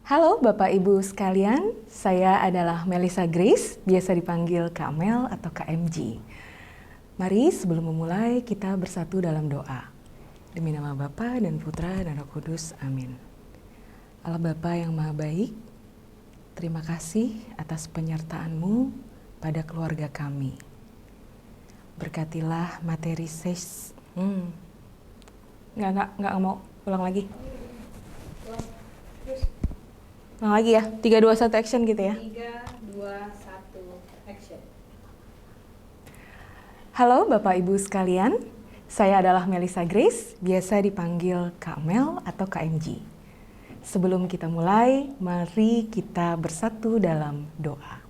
Halo Bapak Ibu sekalian, saya adalah Melissa Grace, biasa dipanggil Kak Mel atau KMG. Mari sebelum memulai kita bersatu dalam doa. Demi nama Bapa dan Putra dan Roh Kudus, amin. Allah Bapa yang Maha Baik, terima kasih atas penyertaan-Mu pada keluarga kami. Berkatilah materi sesi. Nggak mau ulang lagi. Ulang lagi ya, 3, 2, 1 action gitu ya. 3, 2, 1 action. Halo Bapak Ibu sekalian, saya adalah Melissa Grace, biasa dipanggil Kak Mel atau KMG. Sebelum kita mulai, mari kita bersatu dalam doa.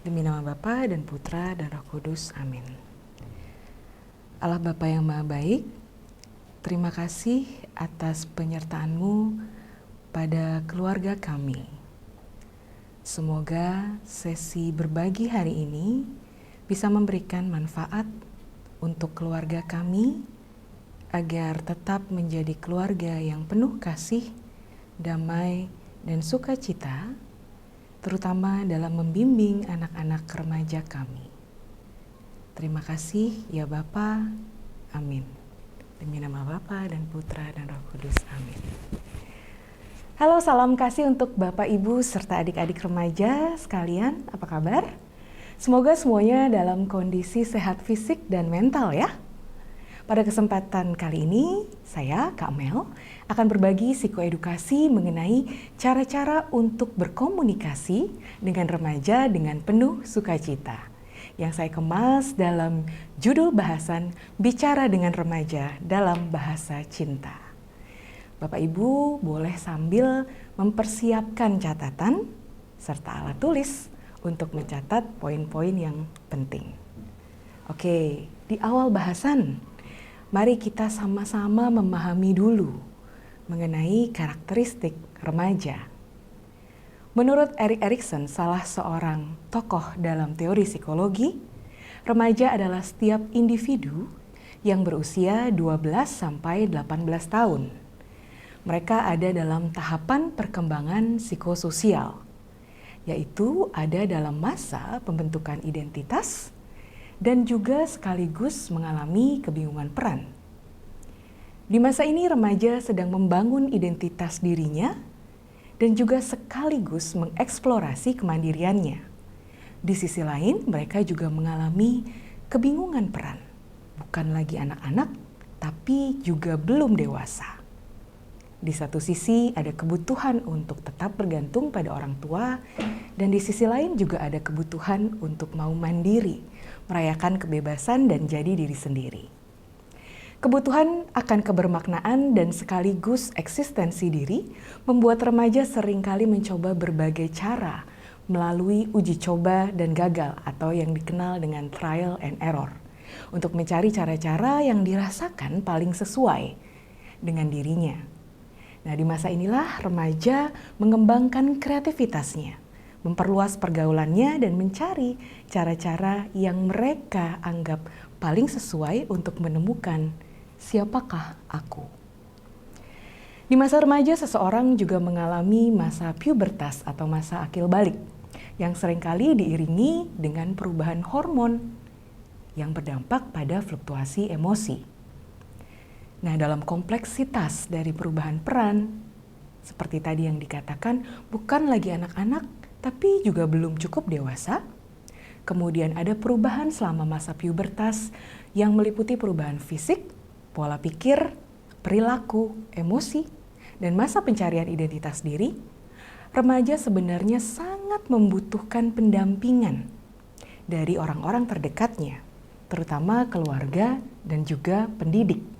Demi nama Bapa dan Putra dan Roh Kudus, amin. Allah Bapa yang Maha Baik, terima kasih atas penyertaan-Mu pada keluarga kami. Semoga sesi berbagi hari ini bisa memberikan manfaat untuk keluarga kami agar tetap menjadi keluarga yang penuh kasih, damai, dan sukacita, terutama dalam membimbing anak-anak remaja kami. Terima kasih ya Bapa, amin. Demi nama Bapa dan Putra dan Roh Kudus, amin. Halo, salam kasih untuk Bapak, Ibu, serta adik-adik remaja sekalian. Apa kabar? Semoga semuanya dalam kondisi sehat fisik dan mental ya. Pada kesempatan kali ini, saya, Kak Mel, akan berbagi psikoedukasi mengenai cara-cara untuk berkomunikasi dengan remaja dengan penuh sukacita. Yang saya kemas dalam judul bahasan Bicara dengan Remaja dalam Bahasa Cinta. Bapak Ibu boleh sambil mempersiapkan catatan serta alat tulis untuk mencatat poin-poin yang penting. Oke, di awal bahasan, mari kita sama-sama memahami dulu mengenai karakteristik remaja. Menurut Erik Erikson, salah seorang tokoh dalam teori psikologi, remaja adalah setiap individu yang berusia 12 sampai 18 tahun. Mereka ada dalam tahapan perkembangan psikososial, yaitu ada dalam masa pembentukan identitas dan juga sekaligus mengalami kebingungan peran. Di masa ini remaja sedang membangun identitas dirinya dan juga sekaligus mengeksplorasi kemandiriannya. Di sisi lain, mereka juga mengalami kebingungan peran, bukan lagi anak-anak, tapi juga belum dewasa. Di satu sisi ada kebutuhan untuk tetap bergantung pada orang tua, dan di sisi lain juga ada kebutuhan untuk mau mandiri, merayakan kebebasan dan jadi diri sendiri. Kebutuhan akan kebermaknaan dan sekaligus eksistensi diri membuat remaja seringkali mencoba berbagai cara melalui uji coba dan gagal atau yang dikenal dengan trial and error untuk mencari cara-cara yang dirasakan paling sesuai dengan dirinya. Nah, di masa inilah remaja mengembangkan kreativitasnya, memperluas pergaulannya dan mencari cara-cara yang mereka anggap paling sesuai untuk menemukan siapakah aku. Di masa remaja, seseorang juga mengalami masa pubertas atau masa akil balik yang seringkali diiringi dengan perubahan hormon yang berdampak pada fluktuasi emosi. Nah, dalam kompleksitas dari perubahan peran, seperti tadi yang dikatakan, bukan lagi anak-anak, tapi juga belum cukup dewasa. Kemudian ada perubahan selama masa pubertas yang meliputi perubahan fisik, pola pikir, perilaku, emosi, dan masa pencarian identitas diri. Remaja sebenarnya sangat membutuhkan pendampingan dari orang-orang terdekatnya, terutama keluarga dan juga pendidik.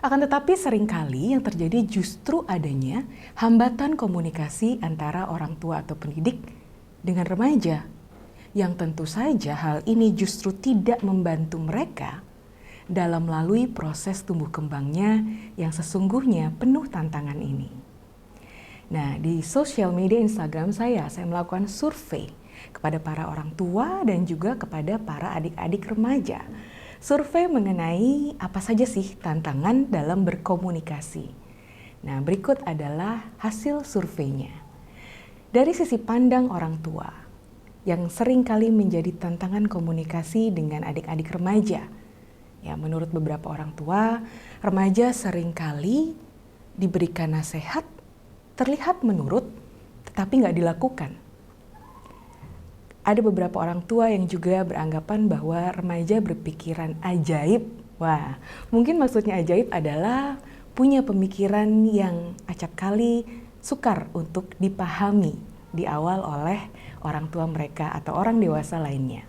Akan tetapi seringkali yang terjadi justru adanya hambatan komunikasi antara orang tua atau pendidik dengan remaja, yang tentu saja hal ini justru tidak membantu mereka dalam melalui proses tumbuh kembangnya yang sesungguhnya penuh tantangan ini. Nah, di sosial media Instagram saya melakukan survei kepada para orang tua dan juga kepada para adik-adik remaja. Survei mengenai apa saja sih tantangan dalam berkomunikasi. Nah, berikut adalah hasil surveinya. Dari sisi pandang orang tua, yang sering kali menjadi tantangan komunikasi dengan adik-adik remaja. Ya, menurut beberapa orang tua, remaja sering kali diberikan nasihat, terlihat menurut, tetapi nggak dilakukan. Ada beberapa orang tua yang juga beranggapan bahwa remaja berpikiran ajaib. Wah, mungkin maksudnya ajaib adalah punya pemikiran yang acap kali sukar untuk dipahami di awal oleh orang tua mereka atau orang dewasa lainnya.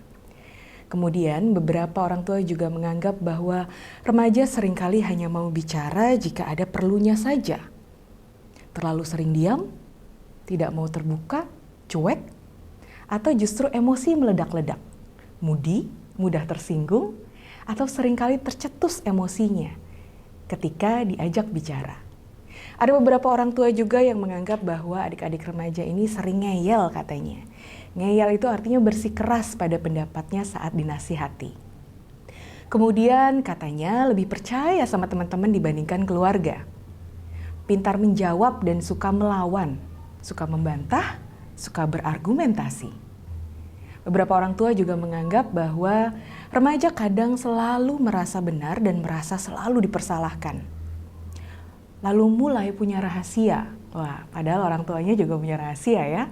Kemudian beberapa orang tua juga menganggap bahwa remaja seringkali hanya mau bicara jika ada perlunya saja. Terlalu sering diam, tidak mau terbuka, cuek, atau justru emosi meledak-ledak, moody, mudah tersinggung, atau seringkali tercetus emosinya ketika diajak bicara. Ada beberapa orang tua juga yang menganggap bahwa adik-adik remaja ini sering ngeyel katanya. Ngeyel itu artinya bersikeras pada pendapatnya saat dinasihati. Kemudian katanya lebih percaya sama teman-teman dibandingkan keluarga. Pintar menjawab dan suka melawan, suka membantah, suka berargumentasi. Beberapa orang tua juga menganggap bahwa remaja kadang selalu merasa benar dan merasa selalu dipersalahkan. Lalu mulai punya rahasia. Wah, padahal orang tuanya juga punya rahasia ya.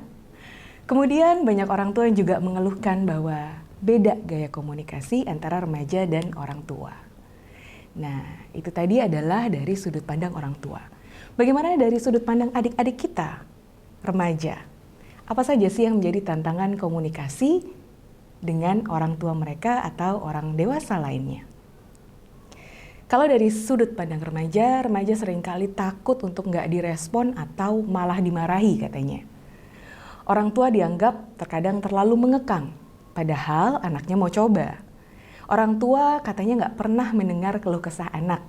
Kemudian banyak orang tua yang juga mengeluhkan bahwa beda gaya komunikasi antara remaja dan orang tua. Nah, itu tadi adalah dari sudut pandang orang tua. Bagaimana dari sudut pandang adik-adik kita, remaja? Apa saja sih yang menjadi tantangan komunikasi dengan orang tua mereka atau orang dewasa lainnya? Kalau dari sudut pandang remaja, remaja seringkali takut untuk nggak direspon atau malah dimarahi katanya. Orang tua dianggap terkadang terlalu mengekang, padahal anaknya mau coba. Orang tua katanya nggak pernah mendengar keluh kesah anak.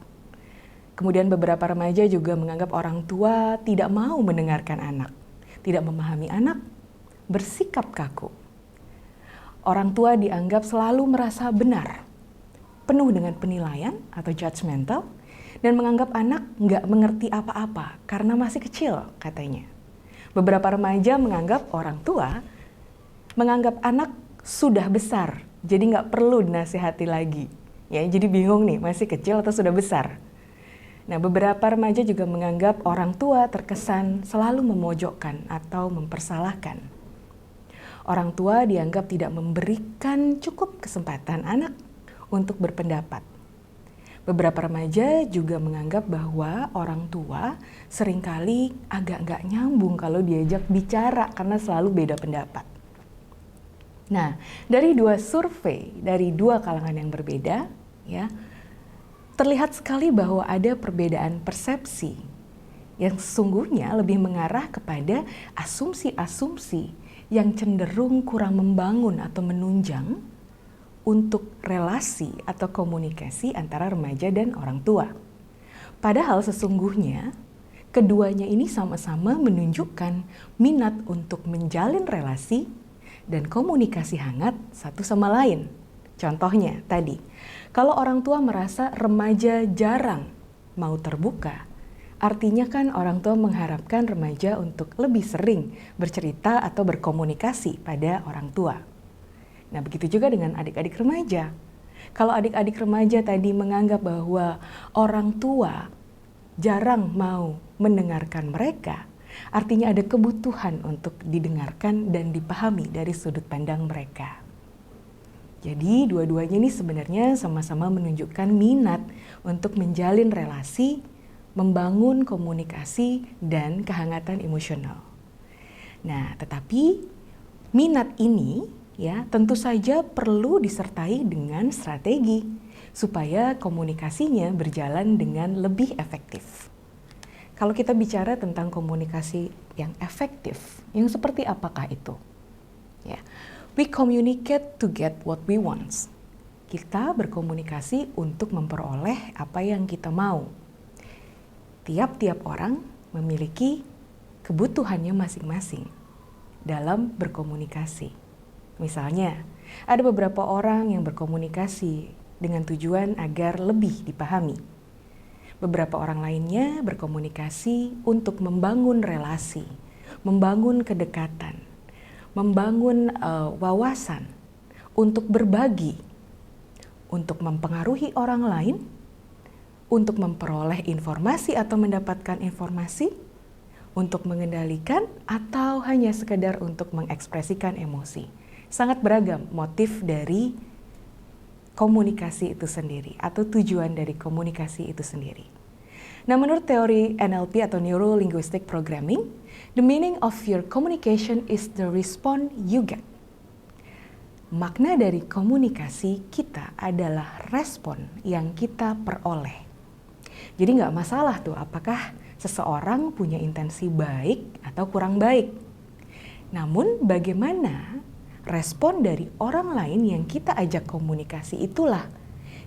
Kemudian beberapa remaja juga menganggap orang tua tidak mau mendengarkan anak, tidak memahami anak, bersikap kaku. Orang tua dianggap selalu merasa benar, penuh dengan penilaian atau judgmental, dan menganggap anak nggak mengerti apa-apa karena masih kecil katanya. Beberapa remaja menganggap orang tua menganggap anak sudah besar, jadi nggak perlu dinasihati lagi. Ya, jadi bingung nih, masih kecil atau sudah besar. Nah, beberapa remaja juga menganggap orang tua terkesan selalu memojokkan atau mempersalahkan. Orang tua dianggap tidak memberikan cukup kesempatan anak untuk berpendapat. Beberapa remaja juga menganggap bahwa orang tua seringkali agak nggak nyambung kalau diajak bicara karena selalu beda pendapat. Nah, dari dua survei, dari dua kalangan yang berbeda, ya, terlihat sekali bahwa ada perbedaan persepsi yang sesungguhnya lebih mengarah kepada asumsi-asumsi yang cenderung kurang membangun atau menunjang untuk relasi atau komunikasi antara remaja dan orang tua. Padahal sesungguhnya keduanya ini sama-sama menunjukkan minat untuk menjalin relasi dan komunikasi hangat satu sama lain. Contohnya tadi, kalau orang tua merasa remaja jarang mau terbuka, artinya kan orang tua mengharapkan remaja untuk lebih sering bercerita atau berkomunikasi pada orang tua. Nah, begitu juga dengan adik-adik remaja. Kalau adik-adik remaja tadi menganggap bahwa orang tua jarang mau mendengarkan mereka, artinya ada kebutuhan untuk didengarkan dan dipahami dari sudut pandang mereka. Jadi, dua-duanya ini sebenarnya sama-sama menunjukkan minat untuk menjalin relasi, membangun komunikasi, dan kehangatan emosional. Nah, tetapi minat ini ya, tentu saja perlu disertai dengan strategi supaya komunikasinya berjalan dengan lebih efektif. Kalau kita bicara tentang komunikasi yang efektif, yang seperti apakah itu? Ya, we communicate to get what we want. Kita berkomunikasi untuk memperoleh apa yang kita mau. Tiap-tiap orang memiliki kebutuhannya masing-masing dalam berkomunikasi. Misalnya, ada beberapa orang yang berkomunikasi dengan tujuan agar lebih dipahami. Beberapa orang lainnya berkomunikasi untuk membangun relasi, membangun kedekatan, membangun wawasan, untuk berbagi, untuk mempengaruhi orang lain, untuk memperoleh informasi atau mendapatkan informasi, untuk mengendalikan, atau hanya sekedar untuk mengekspresikan emosi. Sangat beragam motif dari komunikasi itu sendiri atau tujuan dari komunikasi itu sendiri. Nah, menurut teori NLP atau Neuro Linguistic Programming, the meaning of your communication is the response you get. Makna dari komunikasi kita adalah respon yang kita peroleh. Jadi nggak masalah tuh apakah seseorang punya intensi baik atau kurang baik. Namun bagaimana respon dari orang lain yang kita ajak komunikasi itulah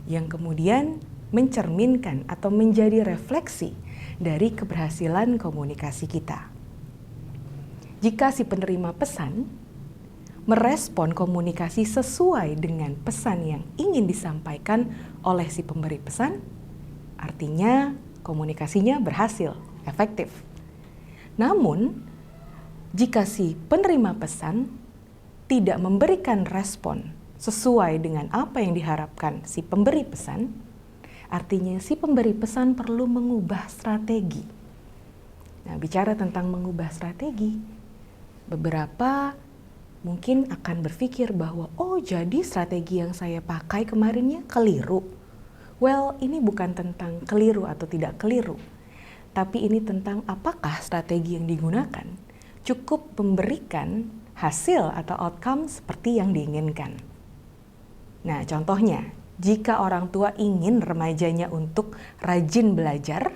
yang kemudian mencerminkan atau menjadi refleksi dari keberhasilan komunikasi kita. Jika si penerima pesan merespon komunikasi sesuai dengan pesan yang ingin disampaikan oleh si pemberi pesan, artinya komunikasinya berhasil, efektif. Namun, jika si penerima pesan tidak memberikan respon sesuai dengan apa yang diharapkan si pemberi pesan, artinya si pemberi pesan perlu mengubah strategi. Nah, bicara tentang mengubah strategi, beberapa mungkin akan berpikir bahwa, oh jadi strategi yang saya pakai kemarinnya keliru. Well, ini bukan tentang keliru atau tidak keliru, tapi ini tentang apakah strategi yang digunakan cukup memberikan hasil atau outcome seperti yang diinginkan. Nah, contohnya, jika orang tua ingin remajanya untuk rajin belajar,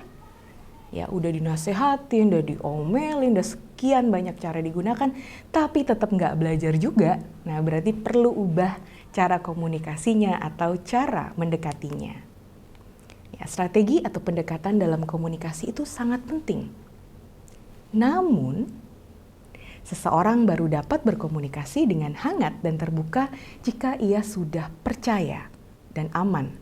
ya udah dinasehatin, udah diomelin, udah sekian banyak cara digunakan, tapi tetap nggak belajar juga. Nah, berarti perlu ubah cara komunikasinya atau cara mendekatinya. Ya, strategi atau pendekatan dalam komunikasi itu sangat penting. Namun, seseorang baru dapat berkomunikasi dengan hangat dan terbuka jika ia sudah percaya dan aman.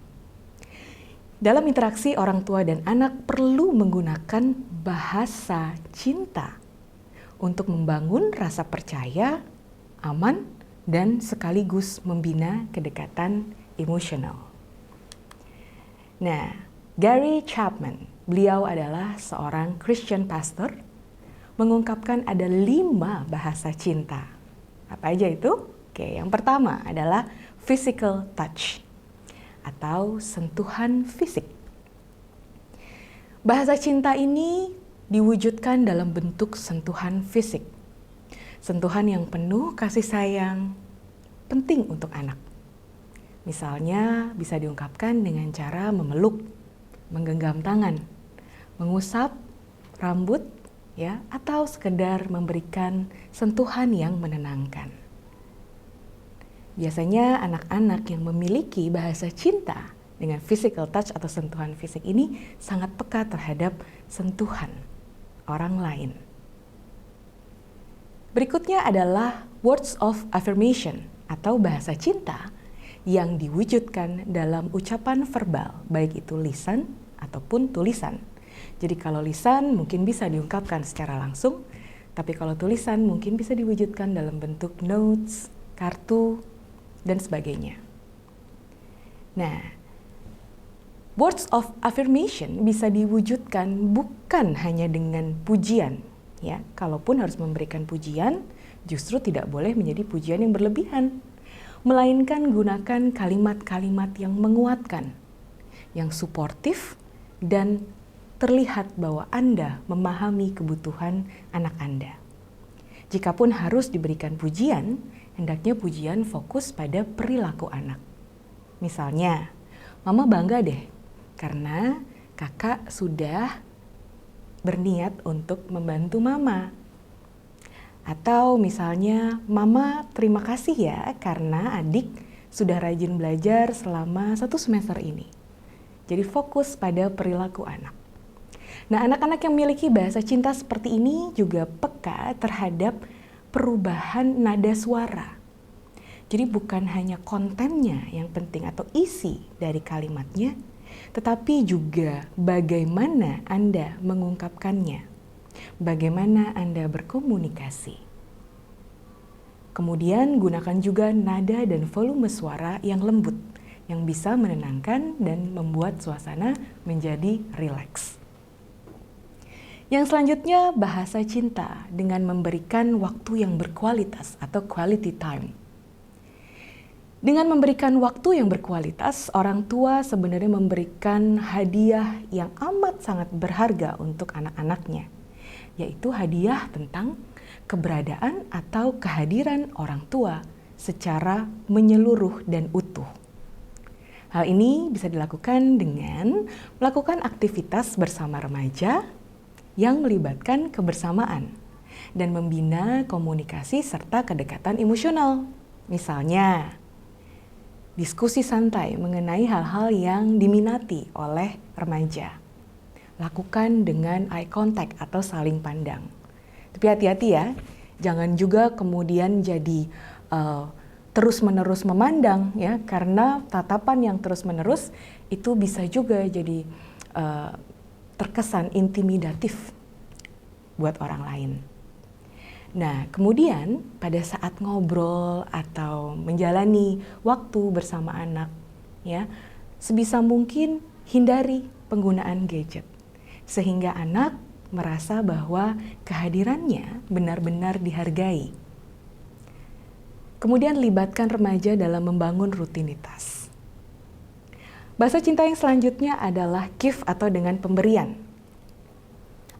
Dalam interaksi orang tua dan anak perlu menggunakan bahasa cinta untuk membangun rasa percaya, aman, dan sekaligus membina kedekatan emosional. Nah, Gary Chapman, beliau adalah seorang Christian pastor, mengungkapkan ada 5 bahasa cinta. Apa aja itu? Oke, yang pertama adalah physical touch atau sentuhan fisik. Bahasa cinta ini diwujudkan dalam bentuk sentuhan fisik. Sentuhan yang penuh kasih sayang penting untuk anak. Misalnya bisa diungkapkan dengan cara memeluk, menggenggam tangan, mengusap rambut, ya, atau sekedar memberikan sentuhan yang menenangkan. Biasanya anak-anak yang memiliki bahasa cinta dengan physical touch atau sentuhan fisik ini sangat peka terhadap sentuhan orang lain. Berikutnya adalah words of affirmation atau bahasa cinta yang diwujudkan dalam ucapan verbal, baik itu lisan ataupun tulisan. Jadi kalau lisan mungkin bisa diungkapkan secara langsung, tapi kalau tulisan mungkin bisa diwujudkan dalam bentuk notes, kartu, dan sebagainya. Nah, words of affirmation bisa diwujudkan bukan hanya dengan pujian, ya. Kalaupun harus memberikan pujian, justru tidak boleh menjadi pujian yang berlebihan, melainkan gunakan kalimat-kalimat yang menguatkan, yang suportif, dan terlihat bahwa Anda memahami kebutuhan anak Anda. Jikapun harus diberikan pujian, hendaknya pujian fokus pada perilaku anak. Misalnya, Mama bangga deh karena kakak sudah berniat untuk membantu Mama. Atau misalnya, Mama terima kasih ya karena adik sudah rajin belajar selama 1 semester ini. Jadi fokus pada perilaku anak. Nah, anak-anak yang memiliki bahasa cinta seperti ini juga peka terhadap perubahan nada suara. Jadi bukan hanya kontennya yang penting atau isi dari kalimatnya, tetapi juga bagaimana Anda mengungkapkannya, bagaimana Anda berkomunikasi. Kemudian gunakan juga nada dan volume suara yang lembut, yang bisa menenangkan dan membuat suasana menjadi rileks. Yang selanjutnya, bahasa cinta dengan memberikan waktu yang berkualitas atau quality time. Dengan memberikan waktu yang berkualitas, orang tua sebenarnya memberikan hadiah yang amat sangat berharga untuk anak-anaknya, yaitu hadiah tentang keberadaan atau kehadiran orang tua secara menyeluruh dan utuh. Hal ini bisa dilakukan dengan melakukan aktivitas bersama remaja yang melibatkan kebersamaan dan membina komunikasi serta kedekatan emosional. Misalnya, diskusi santai mengenai hal-hal yang diminati oleh remaja. Lakukan dengan eye contact atau saling pandang. Tapi hati-hati ya, jangan juga kemudian jadi terus-menerus memandang ya, karena tatapan yang terus-menerus itu bisa juga jadi terkesan intimidatif buat orang lain. Nah, kemudian pada saat ngobrol atau menjalani waktu bersama anak, ya, sebisa mungkin hindari penggunaan gadget, sehingga anak merasa bahwa kehadirannya benar-benar dihargai. Kemudian libatkan remaja dalam membangun rutinitas. Bahasa cinta yang selanjutnya adalah give atau dengan pemberian.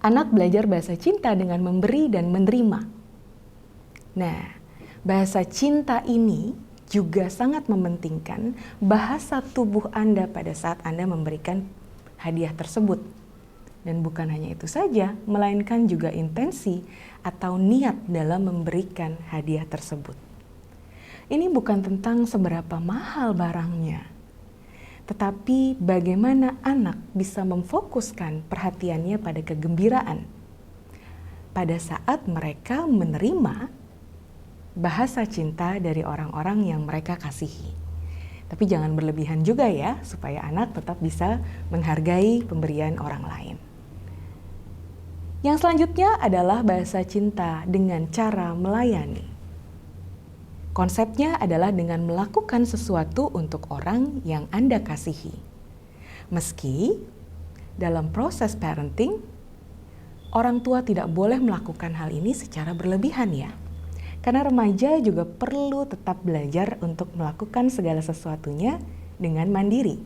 Anak belajar bahasa cinta dengan memberi dan menerima. Nah, bahasa cinta ini juga sangat mementingkan bahasa tubuh Anda pada saat Anda memberikan hadiah tersebut. Dan bukan hanya itu saja, melainkan juga intensi atau niat dalam memberikan hadiah tersebut. Ini bukan tentang seberapa mahal barangnya, tetapi bagaimana anak bisa memfokuskan perhatiannya pada kegembiraan pada saat mereka menerima bahasa cinta dari orang-orang yang mereka kasihi. Tapi jangan berlebihan juga ya, supaya anak tetap bisa menghargai pemberian orang lain. Yang selanjutnya adalah bahasa cinta dengan cara melayani. Konsepnya adalah dengan melakukan sesuatu untuk orang yang Anda kasihi. Meski dalam proses parenting, orang tua tidak boleh melakukan hal ini secara berlebihan ya. Karena remaja juga perlu tetap belajar untuk melakukan segala sesuatunya dengan mandiri.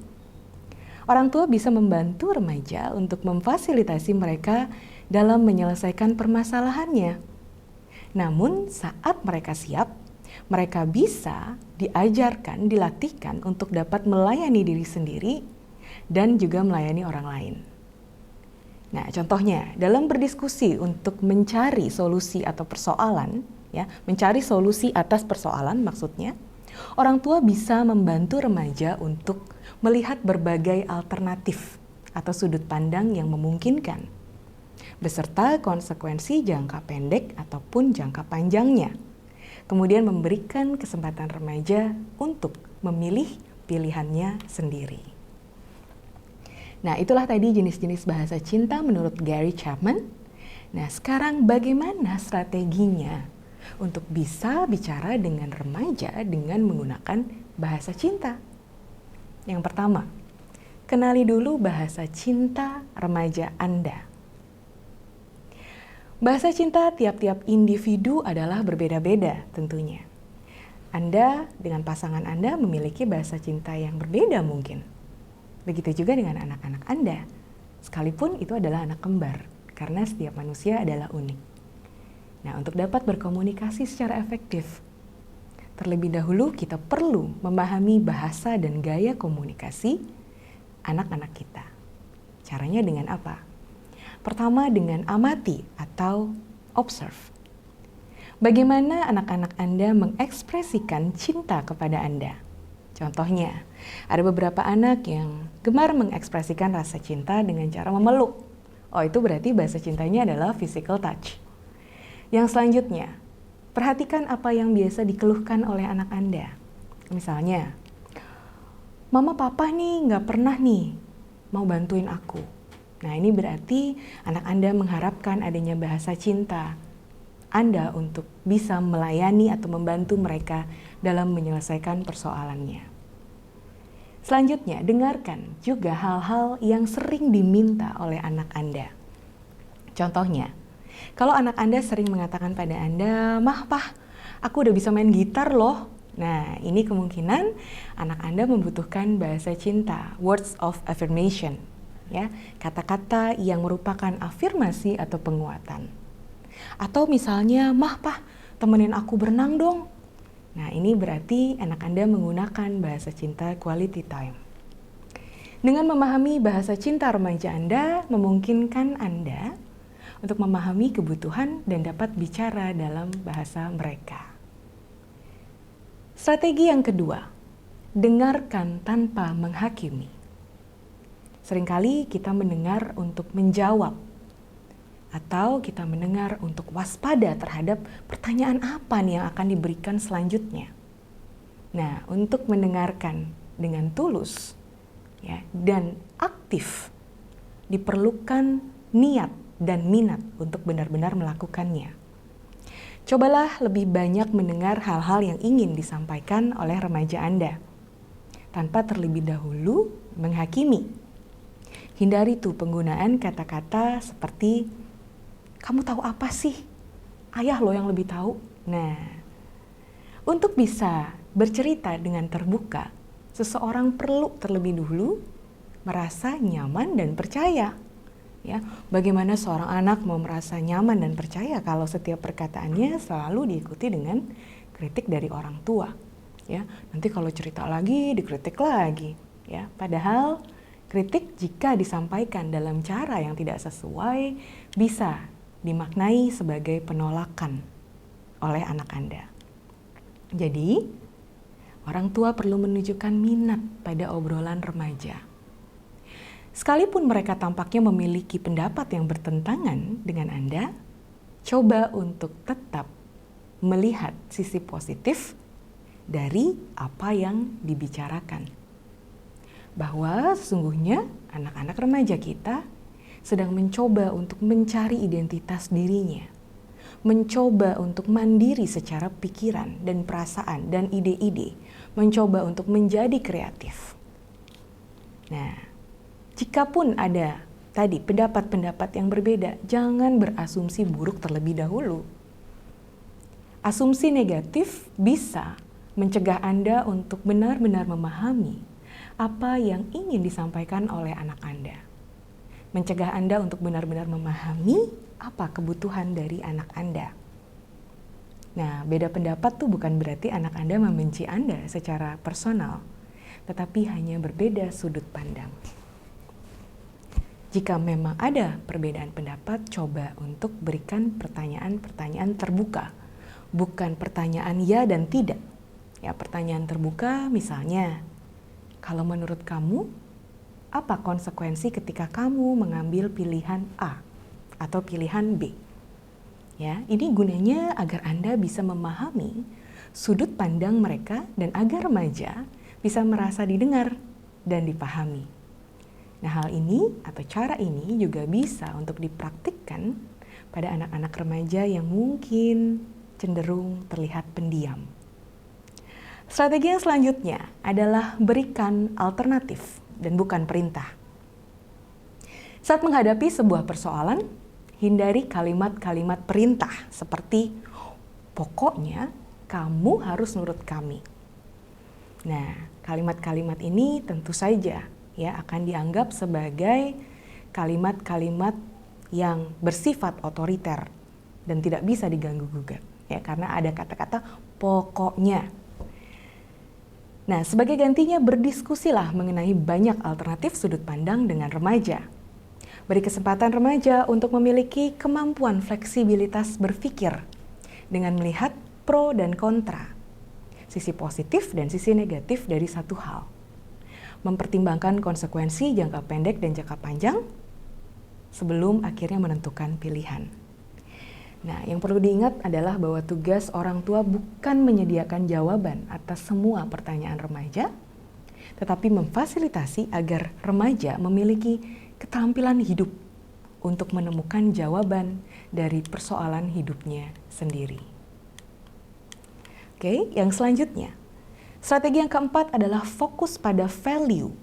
Orang tua bisa membantu remaja untuk memfasilitasi mereka dalam menyelesaikan permasalahannya. Namun saat mereka siap, mereka bisa diajarkan, dilatihkan untuk dapat melayani diri sendiri dan juga melayani orang lain. Nah, contohnya dalam berdiskusi untuk mencari solusi atau persoalan, ya, mencari solusi atas persoalan maksudnya, orang tua bisa membantu remaja untuk melihat berbagai alternatif atau sudut pandang yang memungkinkan, beserta konsekuensi jangka pendek ataupun jangka panjangnya. Kemudian memberikan kesempatan remaja untuk memilih pilihannya sendiri. Nah, itulah tadi jenis-jenis bahasa cinta menurut Gary Chapman. Nah, sekarang bagaimana strateginya untuk bisa bicara dengan remaja dengan menggunakan bahasa cinta? Yang pertama, kenali dulu bahasa cinta remaja Anda. Bahasa cinta tiap-tiap individu adalah berbeda-beda tentunya. Anda dengan pasangan Anda memiliki bahasa cinta yang berbeda mungkin. Begitu juga dengan anak-anak Anda, sekalipun itu adalah anak kembar, karena setiap manusia adalah unik. Nah, untuk dapat berkomunikasi secara efektif, terlebih dahulu kita perlu memahami bahasa dan gaya komunikasi anak-anak kita. Caranya dengan apa? Pertama, dengan amati atau observe. Bagaimana anak-anak Anda mengekspresikan cinta kepada Anda? Contohnya, ada beberapa anak yang gemar mengekspresikan rasa cinta dengan cara memeluk. Oh, itu berarti bahasa cintanya adalah physical touch. Yang selanjutnya, perhatikan apa yang biasa dikeluhkan oleh anak Anda. Misalnya, Mama Papa nih nggak pernah nih mau bantuin aku. Nah, ini berarti anak Anda mengharapkan adanya bahasa cinta Anda untuk bisa melayani atau membantu mereka dalam menyelesaikan persoalannya. Selanjutnya, dengarkan juga hal-hal yang sering diminta oleh anak Anda. Contohnya, kalau anak Anda sering mengatakan pada Anda, "Mah, Pah, aku udah bisa main gitar loh." Nah, ini kemungkinan anak Anda membutuhkan bahasa cinta, words of affirmation, ya, kata-kata yang merupakan afirmasi atau penguatan. Atau misalnya, "Mah, Pah, temenin aku berenang dong." Nah, ini berarti anak Anda menggunakan bahasa cinta quality time. Dengan memahami bahasa cinta remaja Anda, memungkinkan Anda untuk memahami kebutuhan dan dapat bicara dalam bahasa mereka. Strategi yang kedua, dengarkan tanpa menghakimi. Seringkali kita mendengar untuk menjawab, atau kita mendengar untuk waspada terhadap pertanyaan apa nih yang akan diberikan selanjutnya. Nah, untuk mendengarkan dengan tulus ya, dan aktif, diperlukan niat dan minat untuk benar-benar melakukannya. Cobalah lebih banyak mendengar hal-hal yang ingin disampaikan oleh remaja Anda, tanpa terlebih dahulu menghakimi. Hindari tuh penggunaan kata-kata seperti, "Kamu tahu apa sih? Ayah lo yang lebih tahu." Nah, untuk bisa bercerita dengan terbuka, seseorang perlu terlebih dahulu merasa nyaman dan percaya. Ya, bagaimana seorang anak mau merasa nyaman dan percaya kalau setiap perkataannya selalu diikuti dengan kritik dari orang tua? Ya, nanti kalau cerita lagi dikritik lagi. Ya, padahal kritik jika disampaikan dalam cara yang tidak sesuai bisa dimaknai sebagai penolakan oleh anak Anda. Jadi, orang tua perlu menunjukkan minat pada obrolan remaja. Sekalipun mereka tampaknya memiliki pendapat yang bertentangan dengan Anda, coba untuk tetap melihat sisi positif dari apa yang dibicarakan. Bahwa sesungguhnya anak-anak remaja kita sedang mencoba untuk mencari identitas dirinya, mencoba untuk mandiri secara pikiran dan perasaan dan ide-ide, mencoba untuk menjadi kreatif. Nah, jikapun ada tadi pendapat-pendapat yang berbeda, jangan berasumsi buruk terlebih dahulu. Asumsi negatif bisa mencegah Anda untuk benar-benar memahami apa yang ingin disampaikan oleh anak Anda. Mencegah Anda untuk benar-benar memahami apa kebutuhan dari anak Anda. Nah, beda pendapat tuh bukan berarti anak Anda membenci Anda secara personal, tetapi hanya berbeda sudut pandang. Jika memang ada perbedaan pendapat, coba untuk berikan pertanyaan-pertanyaan terbuka. Bukan pertanyaan ya dan tidak. Ya, pertanyaan terbuka misalnya, kalau menurut kamu, apa konsekuensi ketika kamu mengambil pilihan A atau pilihan B? Ya, ini gunanya agar Anda bisa memahami sudut pandang mereka dan agar remaja bisa merasa didengar dan dipahami. Nah, hal ini atau cara ini juga bisa untuk dipraktikkan pada anak-anak remaja yang mungkin cenderung terlihat pendiam. Strategi yang selanjutnya adalah berikan alternatif dan bukan perintah. Saat menghadapi sebuah persoalan, hindari kalimat-kalimat perintah seperti, "Pokoknya kamu harus nurut kami." Nah, kalimat-kalimat ini tentu saja ya akan dianggap sebagai kalimat-kalimat yang bersifat otoriter dan tidak bisa diganggu-gugat ya karena ada kata-kata pokoknya. Nah, sebagai gantinya berdiskusilah mengenai banyak alternatif sudut pandang dengan remaja. Beri kesempatan remaja untuk memiliki kemampuan fleksibilitas berpikir dengan melihat pro dan kontra, sisi positif dan sisi negatif dari satu hal. Mempertimbangkan konsekuensi jangka pendek dan jangka panjang sebelum akhirnya menentukan pilihan. Nah, yang perlu diingat adalah bahwa tugas orang tua bukan menyediakan jawaban atas semua pertanyaan remaja, tetapi memfasilitasi agar remaja memiliki keterampilan hidup untuk menemukan jawaban dari persoalan hidupnya sendiri. Oke, yang selanjutnya. Strategi yang keempat adalah fokus pada value,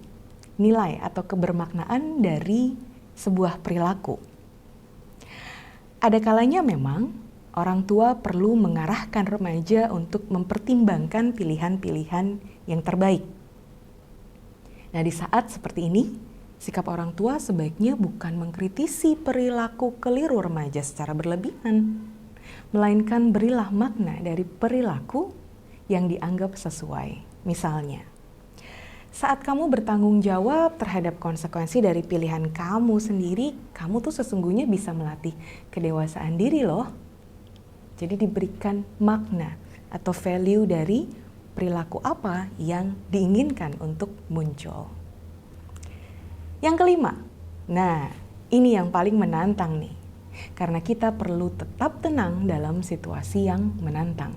nilai atau kebermaknaan dari sebuah perilaku. Ada kalanya memang orang tua perlu mengarahkan remaja untuk mempertimbangkan pilihan-pilihan yang terbaik. Nah, di saat seperti ini, sikap orang tua sebaiknya bukan mengkritisi perilaku keliru remaja secara berlebihan, melainkan berilah makna dari perilaku yang dianggap sesuai. Misalnya, saat kamu bertanggung jawab terhadap konsekuensi dari pilihan kamu sendiri, kamu tuh sesungguhnya bisa melatih kedewasaan diri loh. Jadi diberikan makna atau value dari perilaku apa yang diinginkan untuk muncul. Yang kelima, nah ini yang paling menantang nih. Karena kita perlu tetap tenang dalam situasi yang menantang.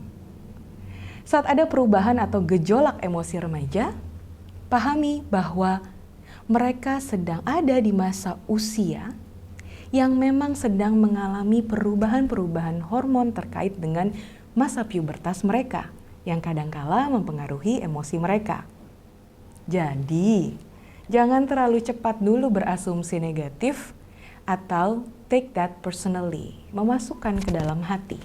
Saat ada perubahan atau gejolak emosi remaja, pahami bahwa mereka sedang ada di masa usia yang memang sedang mengalami perubahan-perubahan hormon terkait dengan masa pubertas mereka yang kadangkala mempengaruhi emosi mereka. Jadi, jangan terlalu cepat dulu berasumsi negatif atau take that personally, memasukkan ke dalam hati.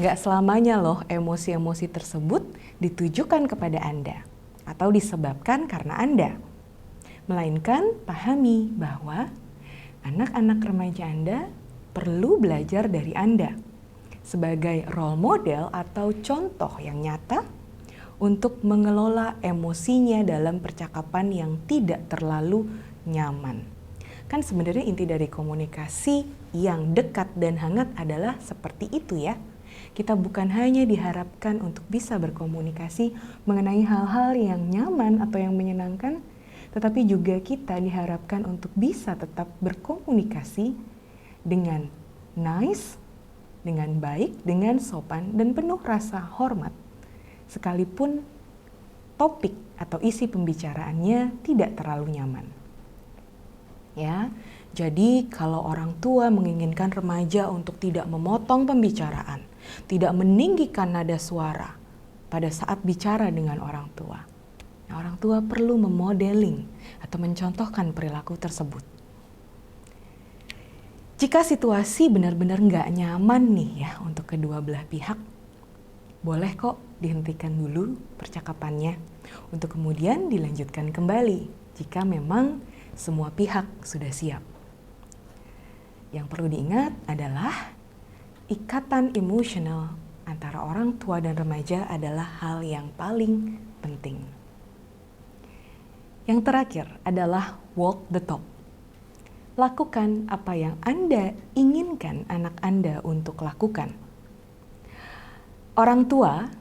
Nggak selamanya loh emosi-emosi tersebut ditujukan kepada Anda atau disebabkan karena Anda. Melainkan pahami bahwa anak-anak remaja Anda perlu belajar dari Anda sebagai role model atau contoh yang nyata untuk mengelola emosinya dalam percakapan yang tidak terlalu nyaman. Kan sebenarnya inti dari komunikasi yang dekat dan hangat adalah seperti itu ya. Kita bukan hanya diharapkan untuk bisa berkomunikasi mengenai hal-hal yang nyaman atau yang menyenangkan, tetapi juga kita diharapkan untuk bisa tetap berkomunikasi dengan nice, dengan baik, dengan sopan, dan penuh rasa hormat. Sekalipun topik atau isi pembicaraannya tidak terlalu nyaman. Ya, jadi kalau orang tua menginginkan remaja untuk tidak memotong pembicaraan, tidak meninggikan nada suara pada saat bicara dengan orang tua. Nah, orang tua perlu memodeling atau mencontohkan perilaku tersebut. Jika situasi benar-benar nggak nyaman nih ya untuk kedua belah pihak, boleh kok dihentikan dulu percakapannya untuk kemudian dilanjutkan kembali jika memang semua pihak sudah siap. Yang perlu diingat adalah ikatan emosional antara orang tua dan remaja adalah hal yang paling penting. Yang terakhir adalah walk the talk. Lakukan apa yang Anda inginkan anak Anda untuk lakukan. Orang tua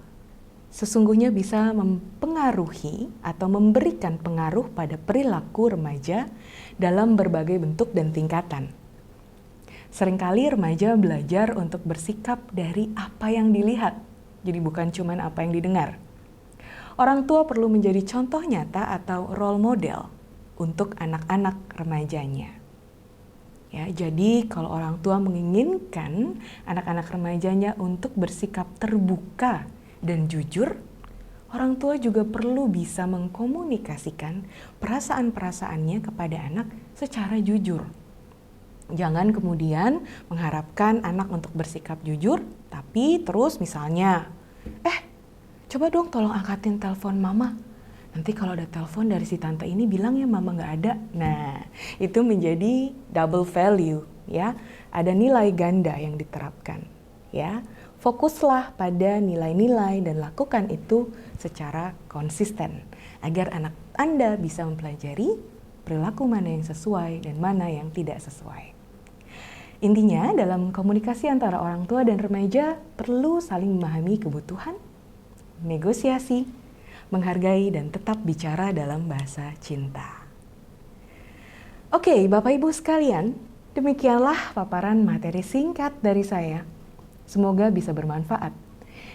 sesungguhnya bisa mempengaruhi atau memberikan pengaruh pada perilaku remaja dalam berbagai bentuk dan tingkatan. Seringkali remaja belajar untuk bersikap dari apa yang dilihat, jadi bukan cuma apa yang didengar. Orang tua perlu menjadi contoh nyata atau role model untuk anak-anak remajanya. Ya, jadi kalau orang tua menginginkan anak-anak remajanya untuk bersikap terbuka dan jujur, orang tua juga perlu bisa mengkomunikasikan perasaan-perasaannya kepada anak secara jujur. Jangan kemudian mengharapkan anak untuk bersikap jujur, tapi terus misalnya, coba dong tolong angkatin telepon mama. Nanti kalau ada telepon dari si tante ini bilang ya mama nggak ada. Nah, itu menjadi double value ya. Ada nilai ganda yang diterapkan ya. Fokuslah pada nilai-nilai dan lakukan itu secara konsisten agar anak Anda bisa mempelajari perilaku mana yang sesuai dan mana yang tidak sesuai. Intinya dalam komunikasi antara orang tua dan remaja perlu saling memahami kebutuhan, negosiasi, menghargai dan tetap bicara dalam bahasa cinta. Oke, Bapak Ibu sekalian, demikianlah paparan materi singkat dari saya. Semoga bisa bermanfaat.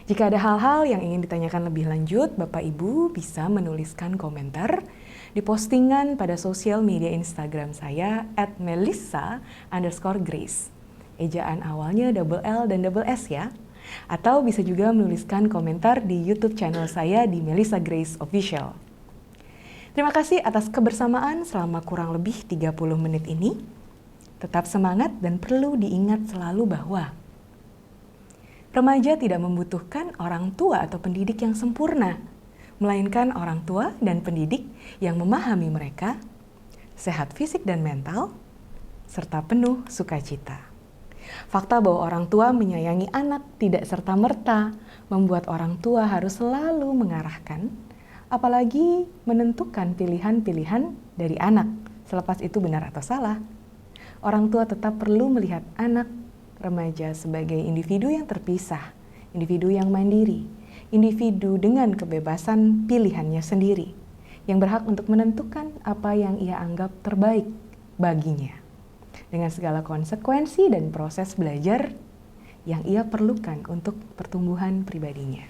Jika ada hal-hal yang ingin ditanyakan lebih lanjut, Bapak Ibu bisa menuliskan komentar di postingan pada sosial media Instagram saya @melissa_grace. Ejaan awalnya double L dan double S ya. Atau bisa juga menuliskan komentar di YouTube channel saya di Melissa Grace Official. Terima kasih atas kebersamaan selama kurang lebih 30 menit ini. Tetap semangat dan perlu diingat selalu bahwa remaja tidak membutuhkan orang tua atau pendidik yang sempurna, melainkan orang tua dan pendidik yang memahami mereka, sehat fisik dan mental, serta penuh sukacita. Fakta bahwa orang tua menyayangi anak tidak serta-merta membuat orang tua harus selalu mengarahkan, apalagi menentukan pilihan-pilihan dari anak, selepas itu benar atau salah. Orang tua tetap perlu melihat anak remaja sebagai individu yang terpisah, individu yang mandiri, individu dengan kebebasan pilihannya sendiri, yang berhak untuk menentukan apa yang ia anggap terbaik baginya, dengan segala konsekuensi dan proses belajar yang ia perlukan untuk pertumbuhan pribadinya.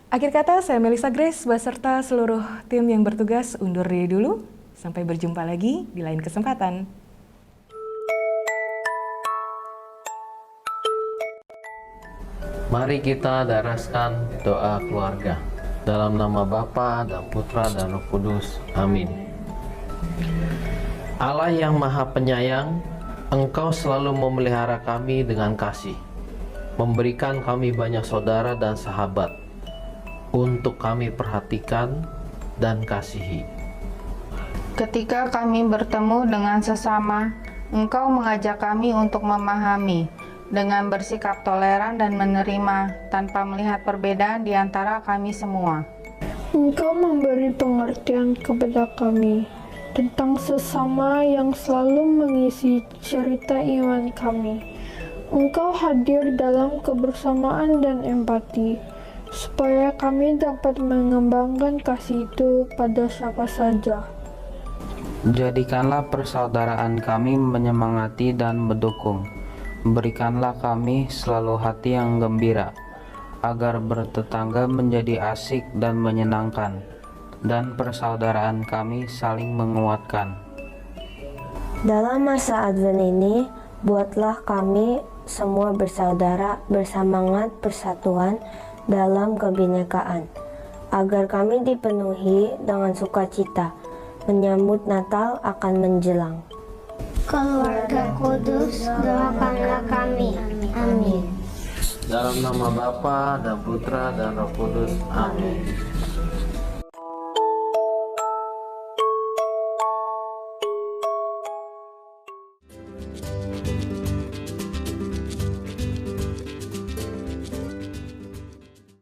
Akhir kata, saya Melissa Grace beserta seluruh tim yang bertugas undur diri dulu. Sampai berjumpa lagi di lain kesempatan. Mari kita daraskan doa keluarga. Dalam nama Bapa dan Putra dan Roh Kudus. Amin. Allah yang Maha Penyayang, Engkau selalu memelihara kami dengan kasih, memberikan kami banyak saudara dan sahabat untuk kami perhatikan dan kasihi. Ketika kami bertemu dengan sesama, Engkau mengajak kami untuk memahami dengan bersikap toleran dan menerima tanpa melihat perbedaan di antara kami semua. Engkau memberi pengertian kepada kami tentang sesama yang selalu mengisi cerita iman kami. Engkau hadir dalam kebersamaan dan empati, supaya kami dapat mengembangkan kasih itu pada siapa saja. Jadikanlah persaudaraan kami menyemangati dan mendukung. Berikanlah kami selalu hati yang gembira, agar bertetangga menjadi asik dan menyenangkan, dan persaudaraan kami saling menguatkan. Dalam masa Advent ini, buatlah kami semua bersaudara, bersemangat persatuan dalam kebinekaan, agar kami dipenuhi dengan sukacita, menyambut Natal akan menjelang. Keluarga Kudus, doakanlah kami. Amin. Dalam nama Bapa dan Putra dan Roh Kudus. Amin.